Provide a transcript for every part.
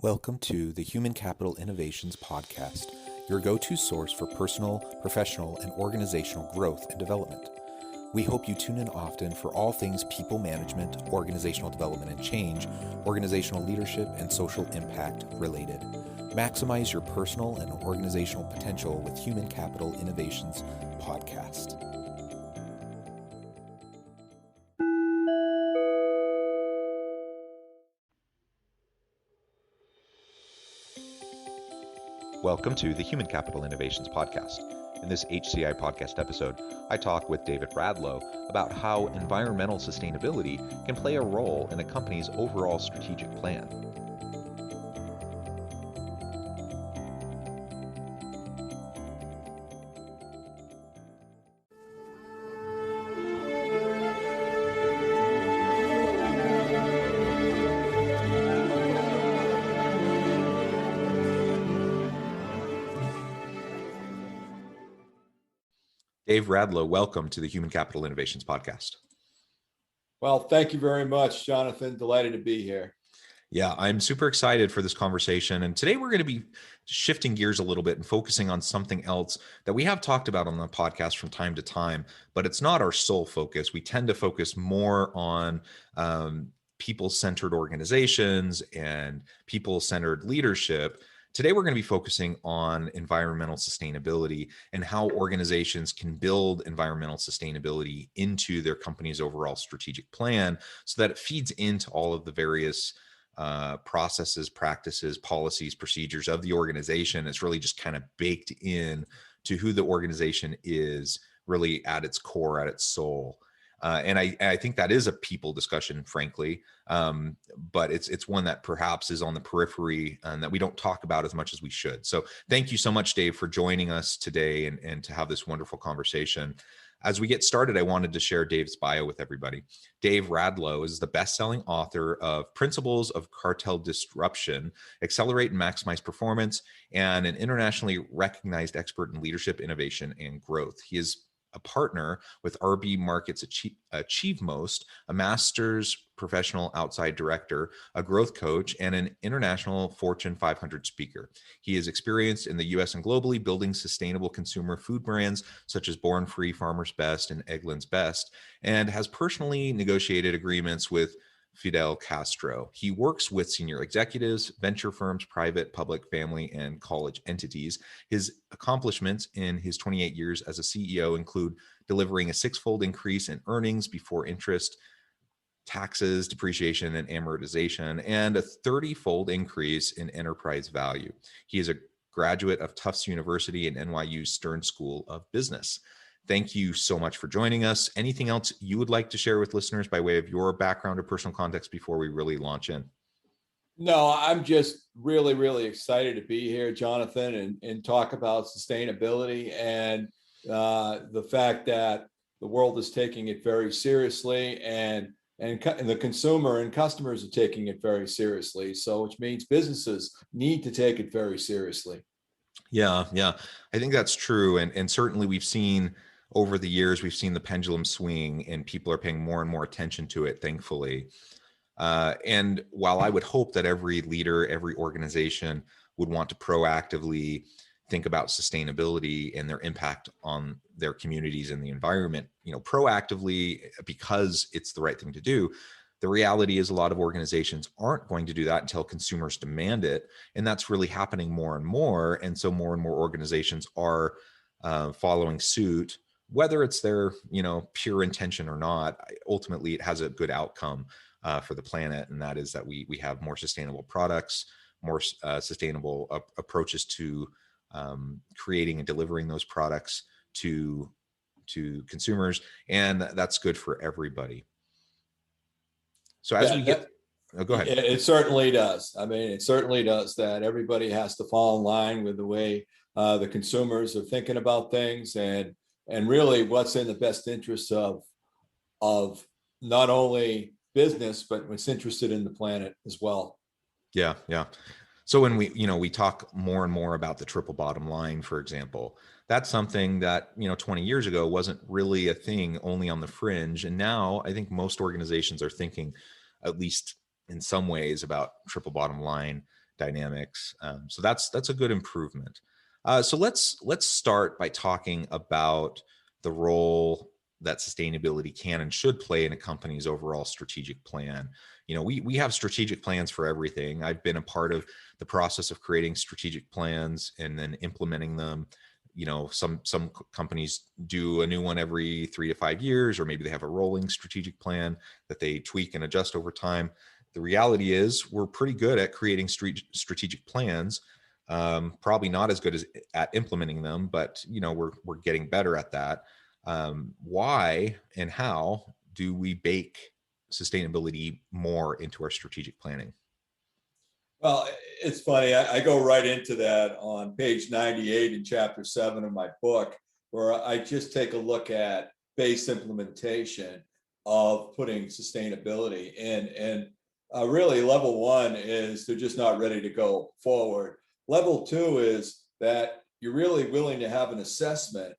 Welcome to the Human Capital Innovations Podcast, your go-to source for personal, professional, and organizational growth and development. We hope you tune in often for all things people management, organizational development and change, organizational leadership, and social impact related. Maximize your personal and organizational potential with Human Capital Innovations Podcast. Welcome to the Human Capital Innovations Podcast. In this HCI podcast episode, I talk with David Radlow about how environmental sustainability can play a role in a company's overall strategic plan. Dave Radlow, welcome to the Human Capital Innovations Podcast. Well, thank you very much, Jonathan. Delighted to be here. Yeah, I'm super excited for this conversation. And today we're going to be shifting gears a little bit and focusing on something else that we have talked about on the podcast from time to time, but it's not our sole focus. We tend to focus more on people-centered organizations and people-centered leadership. Today, we're going to be focusing on environmental sustainability and how organizations can build environmental sustainability into their company's overall strategic plan so that it feeds into all of the various processes, practices, policies, procedures of the organization. It's really just kind of baked in to who the organization is, really at its core, at its soul. And I think that is a people discussion, frankly, but it's one that perhaps is on the periphery and that we don't talk about as much as we should. So thank you so much, Dave, for joining us today and to have this wonderful conversation. As we get started, I wanted to share Dave's bio with everybody. Dave Radlow is the best-selling author of Principles of Cartel Disruption, Accelerate and Maximize Performance, and an internationally recognized expert in leadership, innovation, and growth. He is a partner with RB Markets Achievemost, a master's professional outside director, a growth coach, and an international Fortune 500 speaker. He is experienced in the US and globally building sustainable consumer food brands such as Born Free, Farmer's Best, and Eggland's Best, and has personally negotiated agreements with Fidel Castro. He works with senior executives, venture firms, private, public, family, and college entities. His accomplishments in his 28 years as a CEO include delivering a six-fold increase in earnings before interest, taxes, depreciation, and amortization, and a 30-fold increase in enterprise value. He is a graduate of Tufts University and NYU Stern School of Business. Thank you so much for joining us. Anything else you would like to share with listeners by way of your background or personal context before we really launch in? No, I'm just really, really excited to be here, Jonathan, and talk about sustainability and the fact that the world is taking it very seriously and the consumer and customers are taking it very seriously. So, which means businesses need to take it very seriously. Yeah. I think that's true. And certainly we've seen over the years, we've seen the pendulum swing and people are paying more and more attention to it, thankfully. And while I would hope that every leader, every organization would want to proactively think about sustainability and their impact on their communities and the environment, proactively because it's the right thing to do, the reality is a lot of organizations aren't going to do that until consumers demand it. And that's really happening more and more. And so more and more organizations are following suit, whether it's their, pure intention or not. Ultimately, it has a good outcome for the planet. And that is that we have more sustainable products, more sustainable approaches to creating and delivering those products to consumers. And that's good for everybody. So as we get, go ahead. It certainly does. I mean, it certainly does that. Everybody has to fall in line with the way the consumers are thinking about things and really what's in the best interest of not only business, but what's interested in the planet as well. Yeah. So when we talk more and more about the triple bottom line, for example, that's something that, 20 years ago wasn't really a thing, only on the fringe. And now I think most organizations are thinking, at least in some ways, about triple bottom line dynamics. So that's a good improvement. So let's start by talking about the role that sustainability can and should play in a company's overall strategic plan. We have strategic plans for everything. I've been a part of the process of creating strategic plans and then implementing them. Some companies do a new one every 3 to 5 years, or maybe they have a rolling strategic plan that they tweak and adjust over time. The reality is we're pretty good at creating strategic plans. Probably not as good as at implementing them, but we're getting better at that. Why and how do we bake sustainability more into our strategic planning? Well, it's funny. I go right into that on page 98 in chapter 7 of my book, where I just take a look at base implementation of putting sustainability in. And really, level 1 is they're just not ready to go forward. Level 2 is that you're really willing to have an assessment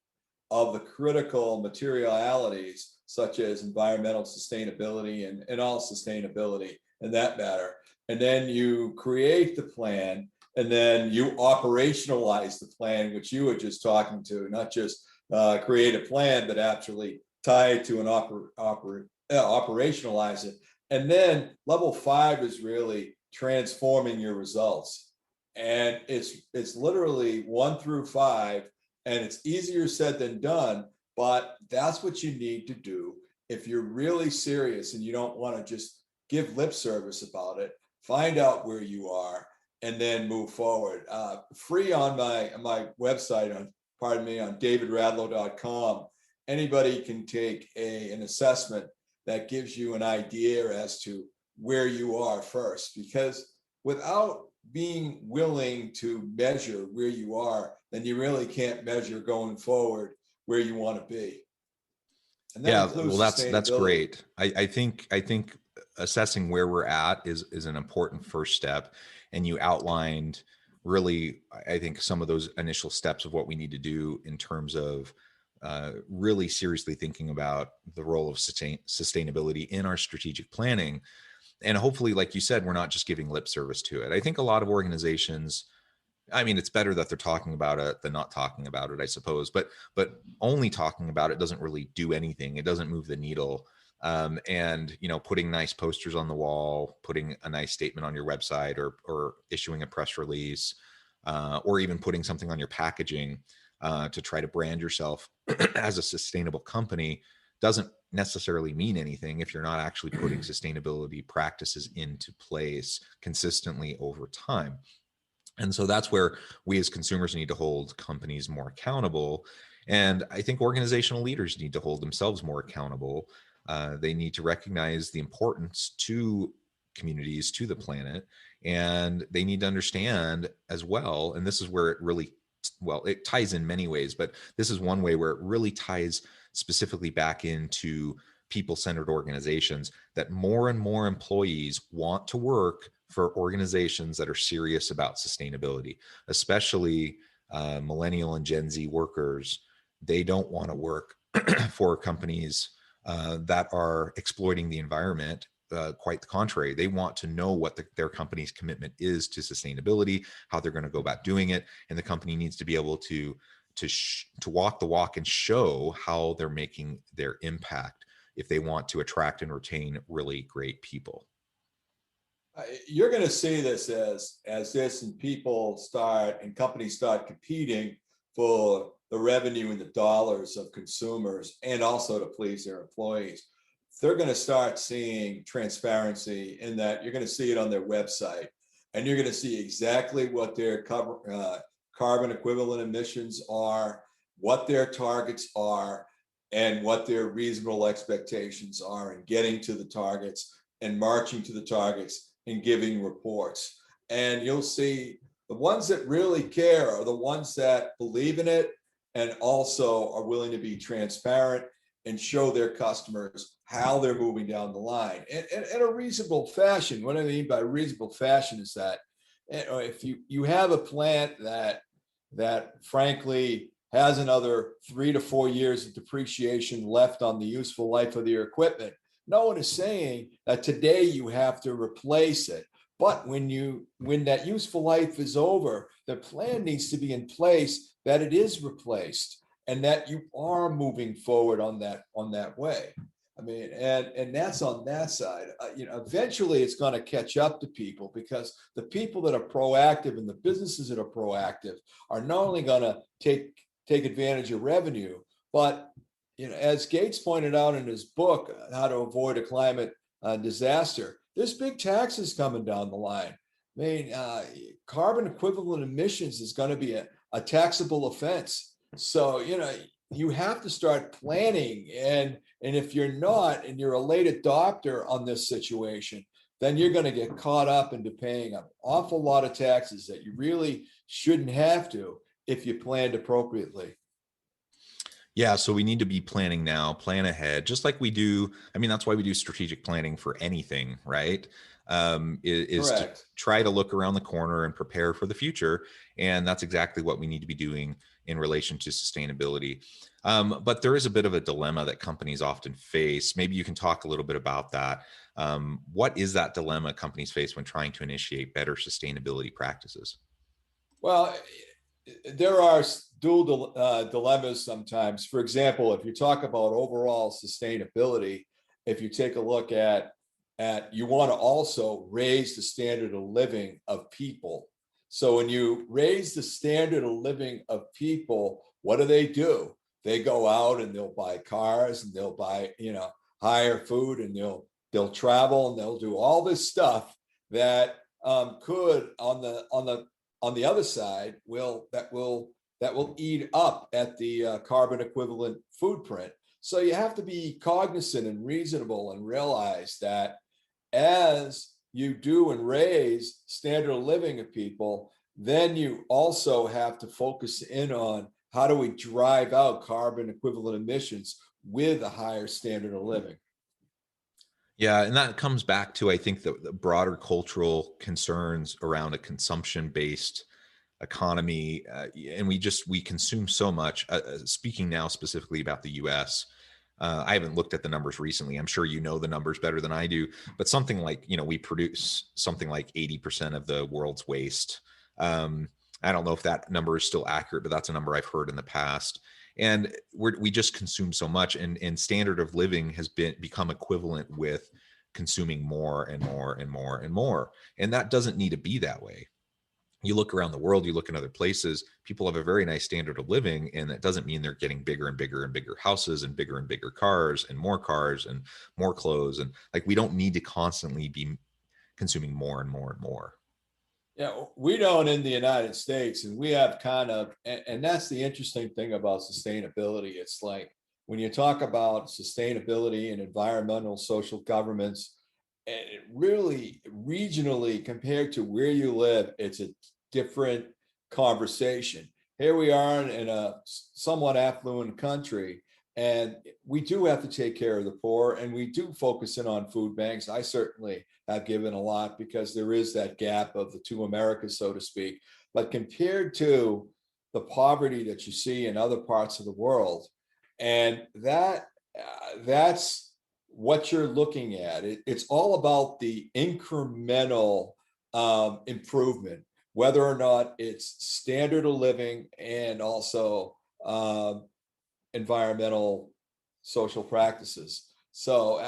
of the critical materialities, such as environmental sustainability and all sustainability in that matter. And then you create the plan, and then you operationalize the plan, which you were just talking to, not just create a plan, but actually tie it to an operationalize it. And then level 5 is really transforming your results. And it's literally 1 through 5, and it's easier said than done, but that's what you need to do if you're really serious and you don't want to just give lip service about it. Find out where you are and then move forward. Free on my website on davidradlow.com. Anybody can take an assessment that gives you an idea as to where you are first, because without being willing to measure where you are, then you really can't measure going forward where you want to be. And that well, that's great. I think assessing where we're at is an important first step. And you outlined really, I think, some of those initial steps of what we need to do in terms of really seriously thinking about the role of sustainability in our strategic planning. And hopefully, like you said, we're not just giving lip service to it. I think a lot of organizations, I mean, it's better that they're talking about it than not talking about it, I suppose. But only talking about it doesn't really do anything. It doesn't move the needle. And putting nice posters on the wall, putting a nice statement on your website, or issuing a press release, or even putting something on your packaging to try to brand yourself as a sustainable company doesn't necessarily mean anything if you're not actually putting sustainability practices into place consistently over time. And so that's where we as consumers need to hold companies more accountable. And I think organizational leaders need to hold themselves more accountable. They need to recognize the importance to communities, to the planet, and they need to understand as well. And this is where it really, well, it ties in many ways, but this is one way where it really ties specifically back into people-centered organizations, that more and more employees want to work for organizations that are serious about sustainability, especially millennial and Gen Z workers. They don't want to work for companies that are exploiting the environment. Quite the contrary. They want to know what their company's commitment is to sustainability, how they're going to go about doing it, and the company needs to be able to walk the walk and show how they're making their impact if they want to attract and retain really great people. You're going to see this as this, and people start and companies start competing for the revenue and the dollars of consumers, and also to please their employees. They're going to start seeing transparency in that. You're going to see it on their website, and you're going to see exactly what their carbon equivalent emissions are, what their targets are, and what their reasonable expectations are in getting to the targets and marching to the targets and giving reports. And you'll see the ones that really care are the ones that believe in it and also are willing to be transparent and show their customers how they're moving down the line in a reasonable fashion. What I mean by reasonable fashion is that if you have a plant that frankly has another 3 to 4 years of depreciation left on the useful life of your equipment, no one is saying that today you have to replace it, But when that useful life is over, the plan needs to be in place that it is replaced and that you are moving forward on that way. I mean, and that's on that side. Eventually it's going to catch up to people, because the people that are proactive and the businesses that are proactive are not only going to take advantage of revenue, but as Gates pointed out in his book, How to Avoid a Climate Disaster, there's big taxes coming down the line. I mean, carbon equivalent emissions is going to be a taxable offense. So, you have to start planning. And if you're not, and you're a late adopter on this situation, then you're going to get caught up into paying an awful lot of taxes that you really shouldn't have to if you planned appropriately. Yeah, so we need to be planning now, plan ahead, just like we do. I mean, that's why we do strategic planning for anything, right? Is to Correct. try to look around the corner and prepare for the future. And that's exactly what we need to be doing in relation to sustainability. But there is a bit of a dilemma that companies often face. Maybe you can talk a little bit about that. What is that dilemma companies face when trying to initiate better sustainability practices? Well, there are dual dilemmas sometimes. For example, if you talk about overall sustainability, if you take a look at you want to also raise the standard of living of people. So when you raise the standard of living of people, what do? They go out and they'll buy cars, and they'll buy, higher food, and they'll travel, and they'll do all this stuff that could on the other side will eat up at the carbon equivalent footprint. So you have to be cognizant and reasonable and realize that as you do and raise standard of living of people, then you also have to focus in on how do we drive out carbon equivalent emissions with a higher standard of living. Yeah, and that comes back to, I think, the broader cultural concerns around a consumption-based economy, and we consume so much. Speaking now specifically about the U.S., I haven't looked at the numbers recently. I'm sure you know the numbers better than I do, but something like, we produce something like 80% of the world's waste. I don't know if that number is still accurate, but that's a number I've heard in the past. And we just consume so much, and standard of living has become equivalent with consuming more and more and more and more. And that doesn't need to be that way. You look around the world, you look in other places, people have a very nice standard of living, and that doesn't mean they're getting bigger and bigger and bigger houses and bigger cars and more clothes. And like, we don't need to constantly be consuming more and more and more. Yeah, we don't in the United States, and we have and that's the interesting thing about sustainability. It's like when you talk about sustainability and environmental social governments, and it really regionally compared to where you live, it's a different conversation. Here we are in a somewhat affluent country, and we do have to take care of the poor, and we do focus in on food banks. I certainly have given a lot because there is that gap of the two Americas, so to speak. But compared to the poverty that you see in other parts of the world, and that's what you're looking at. It's all about the incremental improvement, whether or not it's standard of living and also environmental social practices. So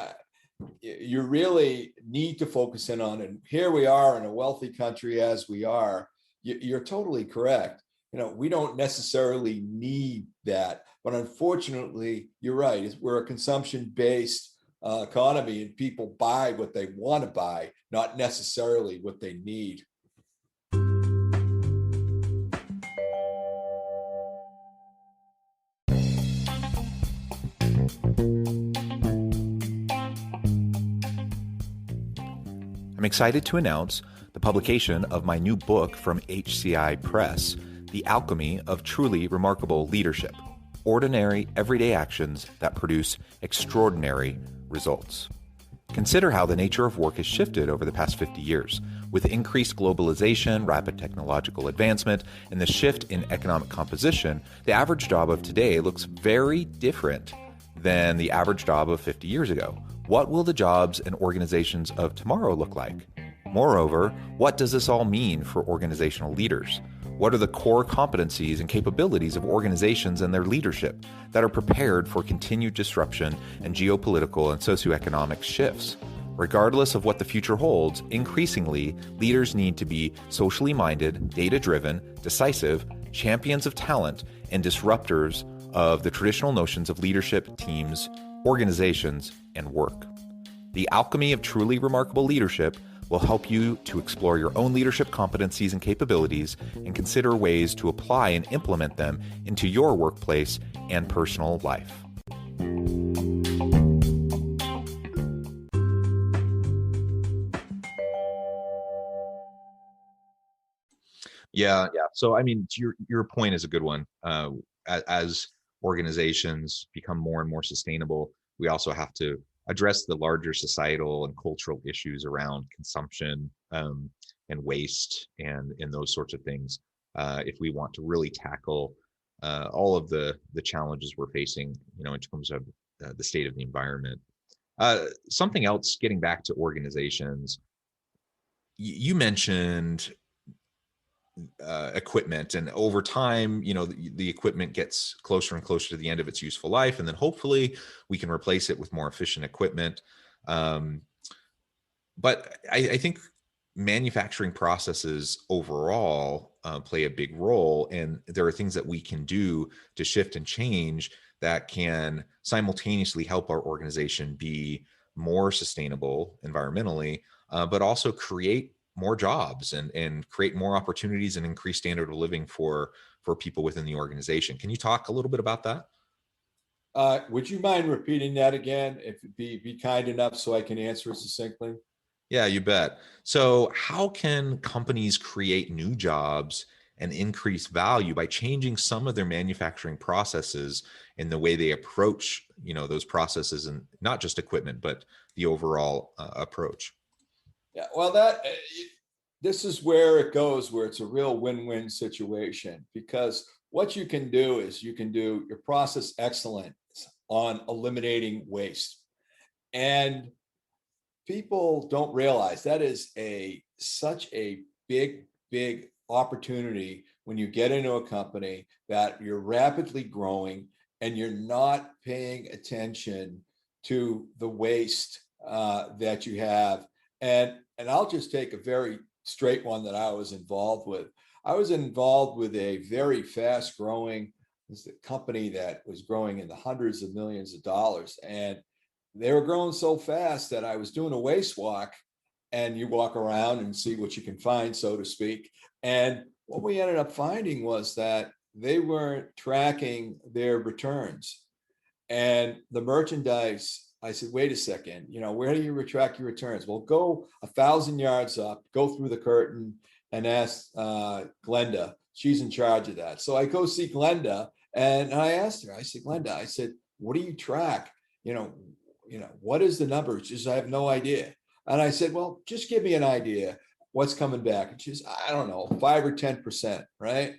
you really need to focus in on it. And here we are in a wealthy country as we are. You're totally correct. We don't necessarily need that, but unfortunately, you're right. We're a consumption-based economy, and people buy what they want to buy, not necessarily what they need. I'm excited to announce the publication of my new book from HCI Press, The Alchemy of Truly Remarkable Leadership: Ordinary, Everyday Actions That Produce Extraordinary Results. Consider how the nature of work has shifted over the past 50 years. With increased globalization, rapid technological advancement, and the shift in economic composition, the average job of today looks very different than the average job of 50 years ago. What will the jobs and organizations of tomorrow look like? Moreover, what does this all mean for organizational leaders? What are the core competencies and capabilities of organizations and their leadership that are prepared for continued disruption and geopolitical and socioeconomic shifts? Regardless of what the future holds, increasingly, leaders need to be socially minded, data-driven, decisive, champions of talent, and disruptors of the traditional notions of leadership, teams, organizations, and work. The alchemy of truly remarkable leadership will help you to explore your own leadership competencies and capabilities and consider ways to apply and implement them into your workplace and personal life. Yeah. So, I mean, your point is a good one. As organizations become more and more sustainable, we also have to address the larger societal and cultural issues around consumption, and waste and those sorts of things. If we want to really tackle all of the challenges we're facing, in terms of the state of the environment. Something else, getting back to organizations, you mentioned equipment, and over time, the equipment gets closer and closer to the end of its useful life, and then hopefully we can replace it with more efficient equipment. um, but I think manufacturing processes overall play a big role, and there are things that we can do to shift and change that can simultaneously help our organization be more sustainable environmentally, but also create more jobs and create more opportunities and increase standard of living for people within the organization. Can you talk a little bit about that? Would you mind repeating that again, if be kind enough so I can answer it succinctly? Yeah, you bet. So, how can companies create new jobs and increase value by changing some of their manufacturing processes in the way they approach, those processes, and not just equipment, but the overall approach? Yeah, well, this is where it goes, where it's a real win-win situation, because what you can do is you can do your process excellence on eliminating waste. And people don't realize that is such a big opportunity when you get into a company that you're rapidly growing and you're not paying attention to the waste that you have. And I'll just take a very straight one that I was involved with. I was involved with a very fast growing company that was growing in the hundreds of millions of dollars, and they were growing so fast that I was doing a waste walk, and you walk around and see what you can find, so to speak. And what we ended up finding was that they weren't tracking their returns and the merchandise. I said, wait a second, where do you track your returns? Well, go 1,000 yards up, go through the curtain, and ask Glenda. She's in charge of that. So I go see Glenda, and I asked her, I said, Glenda, I said, what do you track? What is the number? She says, I have no idea. And I said, well, just give me an idea what's coming back. And she says, I don't know, 5 or 10%, right?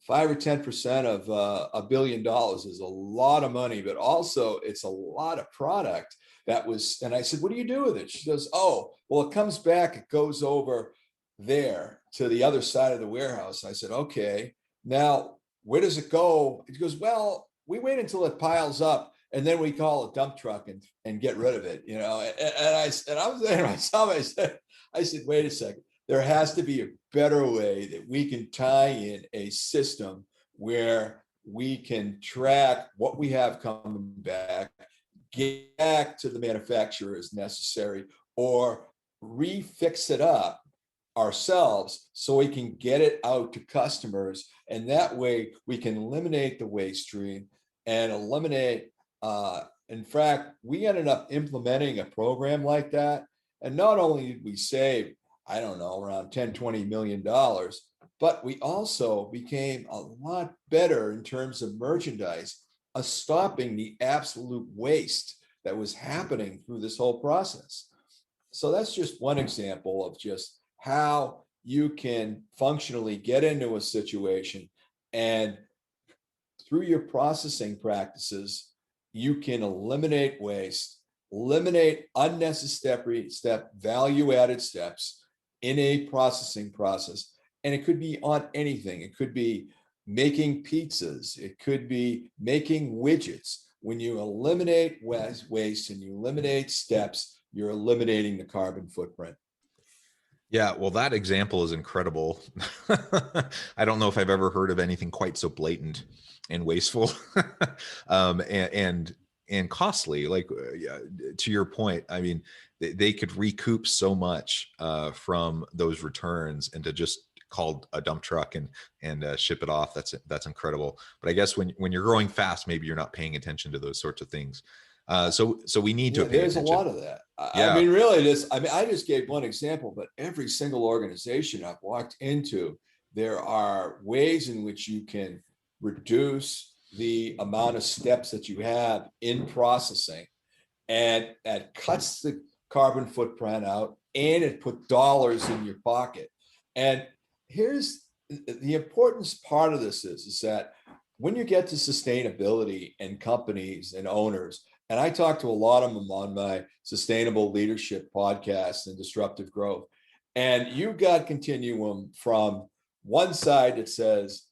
5 or 10% of $1 billion is a lot of money, but also it's a lot of product that was. And I said, what do you do with it? She goes, oh, well, it comes back, it goes over there to the other side of the warehouse. I said, okay, now where does it go? He goes, well, we wait until it piles up, and then we call a dump truck and get rid of it, And I was saying to myself, I said, wait a second. There has to be a better way that we can tie in a system where we can track what we have coming back, get back to the manufacturer as necessary, or refix it up ourselves so we can get it out to customers. And that way we can eliminate the waste stream and eliminate, in fact, we ended up implementing a program like that. And not only did we save, I don't know, around $10-20 million, but we also became a lot better in terms of merchandise, stopping the absolute waste that was happening through this whole process. So that's just one example of just how you can functionally get into a situation, and through your processing practices, you can eliminate waste, eliminate unnecessary value-added steps, in a processing process. And it could be on anything. It could be making pizzas. It could be making widgets. When you eliminate waste and you eliminate steps, you're eliminating the carbon footprint. Yeah, well, that example is incredible. I don't know if I've ever heard of anything quite so blatant and wasteful, um, and, and and costly. Like, yeah, to your point, I mean, they could recoup so much from those returns, and to just call a dump truck and ship it off. That's incredible. But I guess when you're growing fast, maybe you're not paying attention to those sorts of things. So we need to Yeah, pay there's a attention. lot of that. I Yeah. mean, really, I just gave one example, but every single organization I've walked into, there are ways in which you can reduce the amount of steps that you have in processing, and that cuts the carbon footprint out, and it put dollars in your pocket. And here's the importance part of this is that when you get to sustainability and companies and owners, and I talk to a lot of them on my sustainable leadership podcast and disruptive growth, and you've got continuum from one side that says,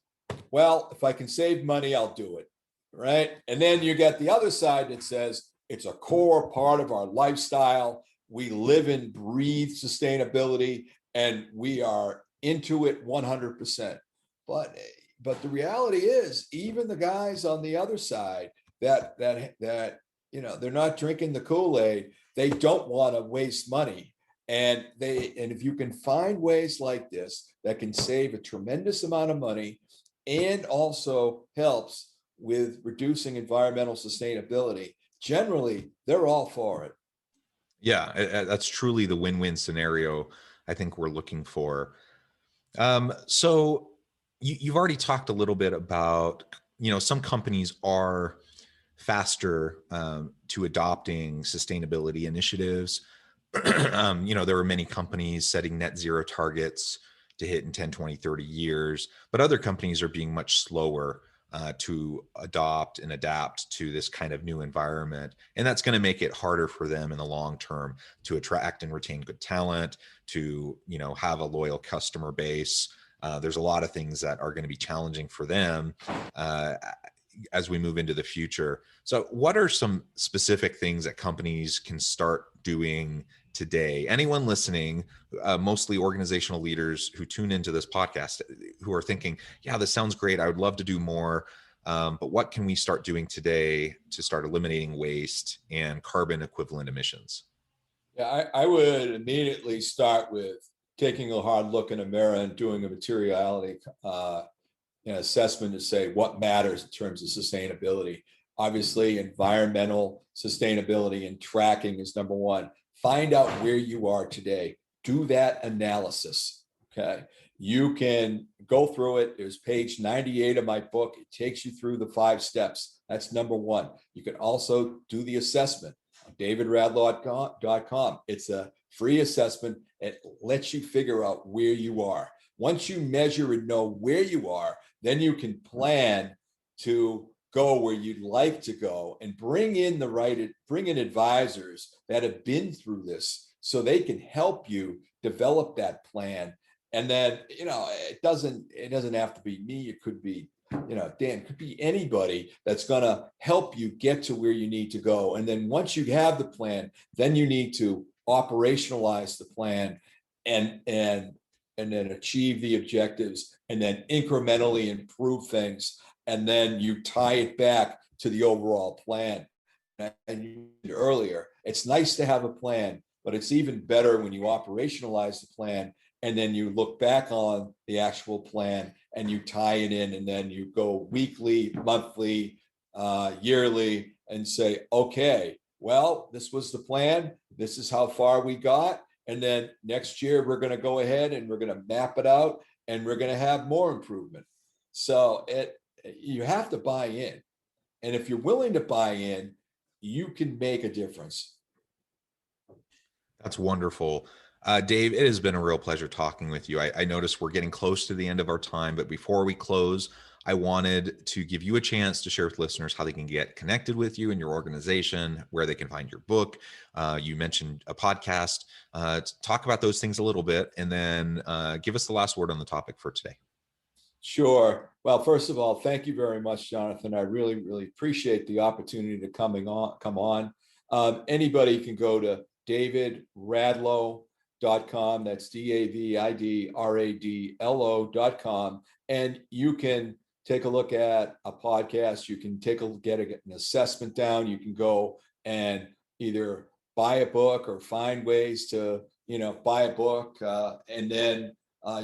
well, if I can save money, I'll do it. Right. And then you get the other side that says it's a core part of our lifestyle. We live and breathe sustainability and we are into it 100%. But but the reality is, even the guys on the other side that they're not drinking the Kool-Aid, they don't want to waste money. And if you can find ways like this that can save a tremendous amount of money and also helps with reducing environmental sustainability, generally they're all for it. Yeah, that's truly the win-win scenario I think we're looking for. So you've already talked a little bit about, some companies are faster to adopting sustainability initiatives. There are many companies setting net zero targets to hit in 10, 20, 30 years, but other companies are being much slower to adopt and adapt to this kind of new environment. And that's going to make it harder for them in the long term to attract and retain good talent, to, have a loyal customer base. There's a lot of things that are going to be challenging for them as we move into the future. So, what are some specific things that companies can start doing today? Anyone listening, mostly organizational leaders who tune into this podcast, who are thinking, yeah, this sounds great, I would love to do more. But what can we start doing today to start eliminating waste and carbon equivalent emissions? Yeah, I would immediately start with taking a hard look in a mirror and doing a materiality assessment to say what matters in terms of sustainability. Obviously, environmental sustainability and tracking is number one. Find out where you are today. Do that analysis. Okay. You can go through it. There's page 98 of my book. It takes you through the 5 steps. That's number one. You can also do the assessment on davidradlaw.com. It's a free assessment. It lets you figure out where you are. Once you measure and know where you are, then you can plan to go where you'd like to go and bring in advisors that have been through this so they can help you develop that plan. And then, it doesn't have to be me. It could be, Dan, it could be anybody that's going to help you get to where you need to go. And then once you have the plan, then you need to operationalize the plan and then achieve the objectives and then incrementally improve things. And then you tie it back to the overall plan. And you said earlier, it's nice to have a plan, but it's even better when you operationalize the plan and then you look back on the actual plan and you tie it in, and then you go weekly, monthly, yearly, and say, okay, well, this was the plan. This is how far we got. And then next year, we're going to go ahead and we're going to map it out and we're going to have more improvement. So you have to buy in. And if you're willing to buy in, you can make a difference. That's wonderful. Dave, it has been a real pleasure talking with you. I notice we're getting close to the end of our time, but before we close, I wanted to give you a chance to share with listeners how they can get connected with you and your organization, where they can find your book. You mentioned a podcast. Talk about those things a little bit, and then give us the last word on the topic for today. Sure. Well, first of all, thank you very much, Jonathan. I really, really appreciate the opportunity to come on. Anybody can go to davidradlow.com. That's DAVIDRADLO.com. And you can take a look at a podcast. You can get an assessment down. You can go and either buy a book or find ways to, buy a book. And then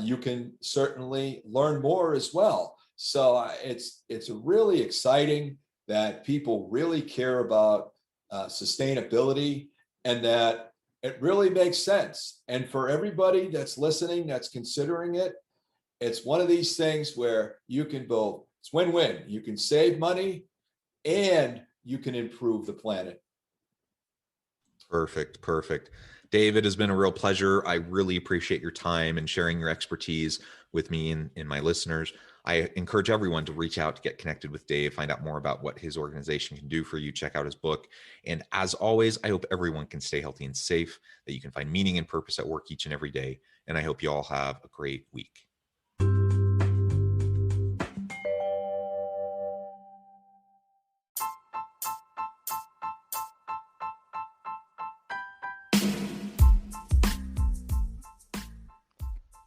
you can certainly learn more as well. So it's really exciting that people really care about sustainability, and that it really makes sense. And for everybody that's listening, that's considering it, it's one of these things where you can both, it's win-win. You can save money and you can improve the planet. Perfect. Dave, it has been a real pleasure. I really appreciate your time and sharing your expertise with me and my listeners. I encourage everyone to reach out to get connected with Dave, find out more about what his organization can do for you, check out his book. And as always, I hope everyone can stay healthy and safe, that you can find meaning and purpose at work each and every day. And I hope you all have a great week.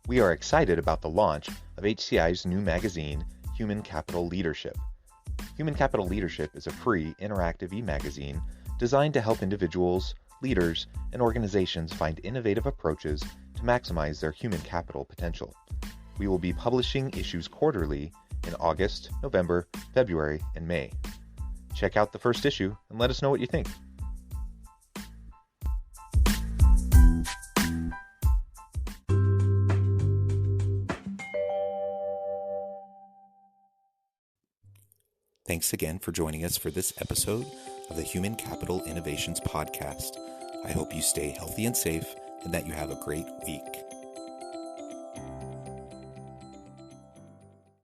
We are excited about the launch of HCI's new magazine, Human Capital Leadership. Human Capital Leadership is a free, interactive e-magazine designed to help individuals, leaders, and organizations find innovative approaches to maximize their human capital potential. We will be publishing issues quarterly in August, November, February, and May. Check out the first issue and let us know what you think. Thanks again for joining us for this episode of the Human Capital Innovations Podcast. I hope you stay healthy and safe and that you have a great week.